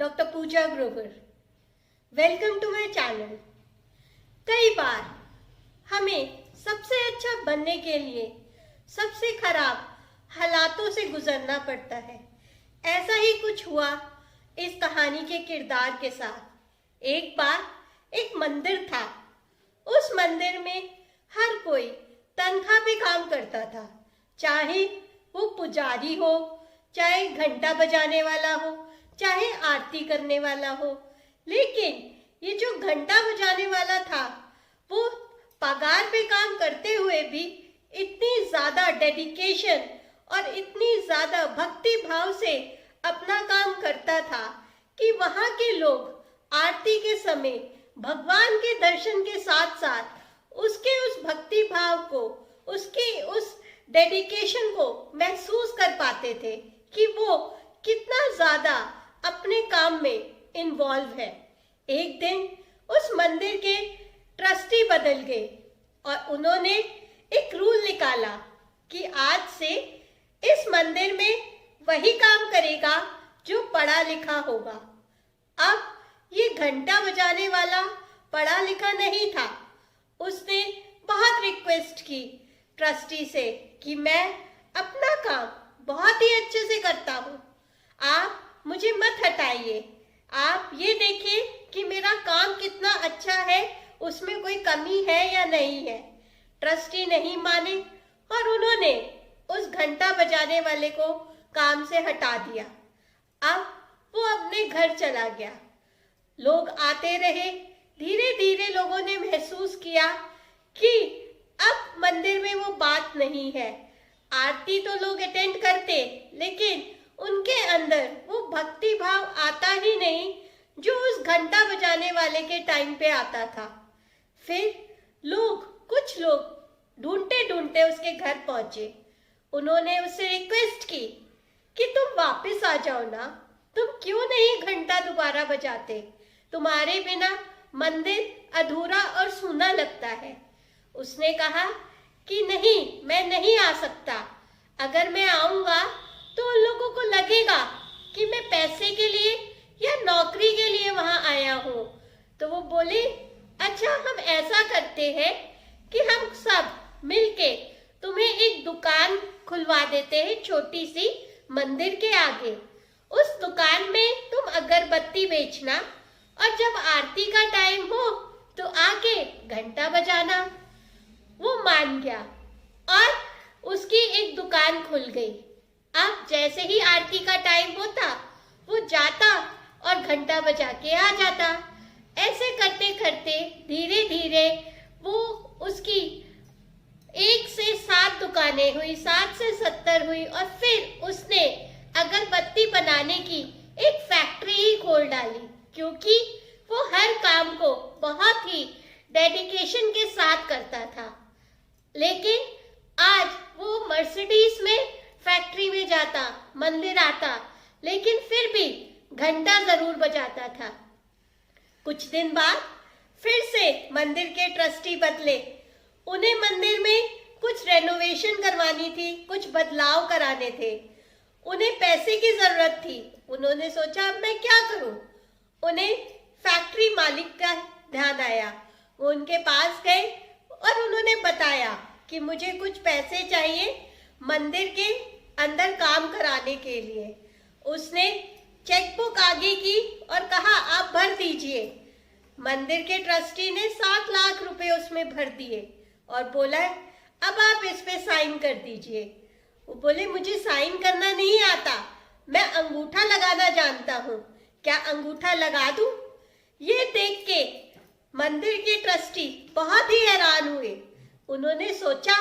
Doctor Pooja Grover. Welcome to my channel. कई बार हमें सबसे अच्छा बनने के लिए सबसे खराब हालातों से गुजरना पड़ता है। ऐसा ही कुछ हुआ इस कहानी के किरदार के साथ। एक बार एक मंदिर था। उस मंदिर में हर कोई तनख्वाह पे काम करता था, चाहे वो पुजारी हो, चाहे घंटा बजाने वाला हो, चाहे आरती करने वाला हो। लेकिन ये जो घंटा बजाने वाला था वो पगार पे काम करते हुए भी इतनी ज्यादा डेडिकेशन और इतनी ज्यादा भक्ति भाव से अपना काम करता था कि वहां के लोग आरती के समय भगवान के दर्शन के साथ साथ उसके उस भक्ति भाव को, उसके उस डेडिकेशन को महसूस कर पाते थे कि वो कितना ज्यादा अपने काम में इन्वॉल्व है। एक दिन उस मंदिर के ट्रस्टी बदल गए और उन्होंने एक रूल निकाला कि आज से इस मंदिर में वही काम करेगा जो पढ़ा लिखा होगा। अब ये घंटा बजाने वाला पढ़ा लिखा नहीं था। उसने बहुत रिक्वेस्ट की ट्रस्टी से कि मैं अपना काम बहुत ही अच्छे से करता हूँ, आप मुझे मत हटाइए। आप ये देखें कि मेरा काम कितना अच्छा है, उसमें कोई कमी है या नहीं है। ट्रस्टी नहीं माने और उन्होंने उस घंटा बजाने वाले को काम से हटा दिया। अब वो अपने घर चला गया। लोग आते रहे। धीरे धीरे लोगों ने महसूस किया कि अब मंदिर में वो बात नहीं है। आरती तो लोग अटेंड करते, लेकिन उनके अंदर वो भक्ति भाव आता ही नहीं जो उस घंटा बजाने वाले के टाइम पे आता था। फिर कुछ लोग ढूंढते ढूंढते उसके घर पहुंचे। उन्होंने उससे रिक्वेस्ट की कि तुम वापस आ जाओ ना, तुम क्यों नहीं घंटा दोबारा बजाते? तुम्हारे बिना मंदिर अधूरा और सूना लगता है। उसने कहा कि नहीं, मैं नहीं आ सकता। अगर मैं आऊंगा तो उन लोगों को लगेगा कि मैं पैसे के लिए या नौकरी के लिए वहां आया हूं। तो वो बोले, अच्छा हम ऐसा करते हैं कि हम सब मिलके तुम्हें एक दुकान खुलवा देते हैं, छोटी सी, मंदिर के आगे। उस दुकान में तुम अगरबत्ती बेचना और जब आरती का टाइम हो तो आके घंटा बजाना। वो मान गया और उसकी एक दुकान खुल गई। अब जैसे ही आरती का टाइम होता वो जाता और घंटा बजा के आ जाता। ऐसे करते करते धीरे धीरे वो उसकी 1 से 7 दुकानें हुई, 7 से 70 हुई और फिर उसने अगरबत्ती बनाने की एक फैक्ट्री ही खोल डाली, क्योंकि वो हर काम को बहुत ही डेडिकेशन के साथ करता था। लेकिन आज वो मर्सिडीज में फैक्ट्री में जाता, मंदिर आता, लेकिन फिर भी घंटा जरूर बजाता था। कुछ दिन बाद फिर से मंदिर के ट्रस्टी बदले। उन्हें मंदिर में कुछ रेनोवेशन करवानी थी, कुछ बदलाव कराने थे। उन्हें पैसे की जरूरत थी। उन्होंने सोचा अब मैं क्या करूं? उन्हें फैक्ट्री मालिक का ध्यान आया। वो उनके पास गए और उन्होंने बताया कि मुझे कुछ पैसे चाहिए मंदिर के अंदर काम कराने के लिए। उसने चेकबुक आगे की और कहा आप भर दीजिए। मंदिर के ट्रस्टी ने 7 लाख रुपए उसमें भर दिए और बोला अब आप इस पे साइन कर दीजिए। वो बोले मुझे साइन करना नहीं आता, मैं अंगूठा लगाना जानता हूँ, क्या अंगूठा लगा दूं? ये देख के मंदिर के ट्रस्टी बहुत ही हैरान हुए। उन्होंने सोचा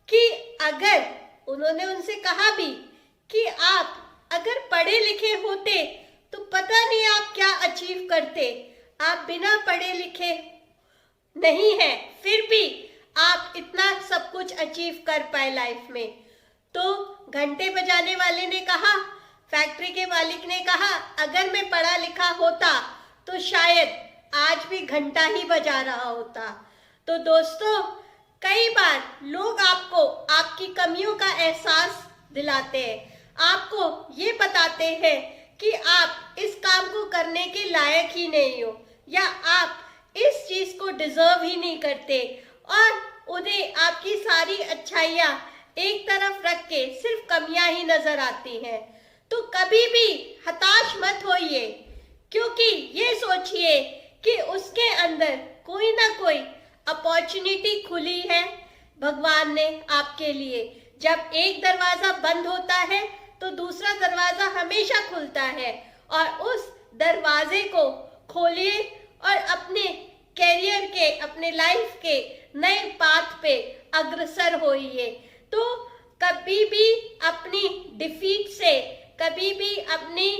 कि अगर उन्होंने उनसे कहा भी कि आप अगर पढ़े लिखे होते तो पता नहीं आप क्या अचीव करते। आप बिना पढ़े लिखे नहीं हैं, फिर भी आप इतना सब कुछ अचीव कर पाए लाइफ में। तो घंटे बजाने वाले ने कहा, फैक्ट्री के मालिक ने कहा, अगर मैं पढ़ा लिखा होता तो शायद आज भी घंटा ही बजा रहा होता। तो दोस्तों, कई बार लोग आपको आपकी कमियों का एहसास दिलाते हैं, आपको ये बताते हैं कि आप इस काम को करने के लायक ही नहीं हो, या आप इस चीज को डिजर्व ही नहीं करते, और उन्हें आपकी सारी अच्छाइयाँ एक तरफ रख के सिर्फ कमियां ही नजर आती हैं, तो कभी भी हताश मत होइए, क्योंकि ये सोचिए कि उसके अंदर कोई ना कोई अपॉर्चुनिटी खुली है भगवान ने आपके लिए। जब एक दरवाजा बंद होता है तो दूसरा दरवाजा हमेशा खुलता है, और उस दरवाजे को खोलिए और अपने कैरियर के, अपने लाइफ के नए पाथ पे अग्रसर होइए। तो कभी भी अपनी डिफीट से, कभी भी अपनी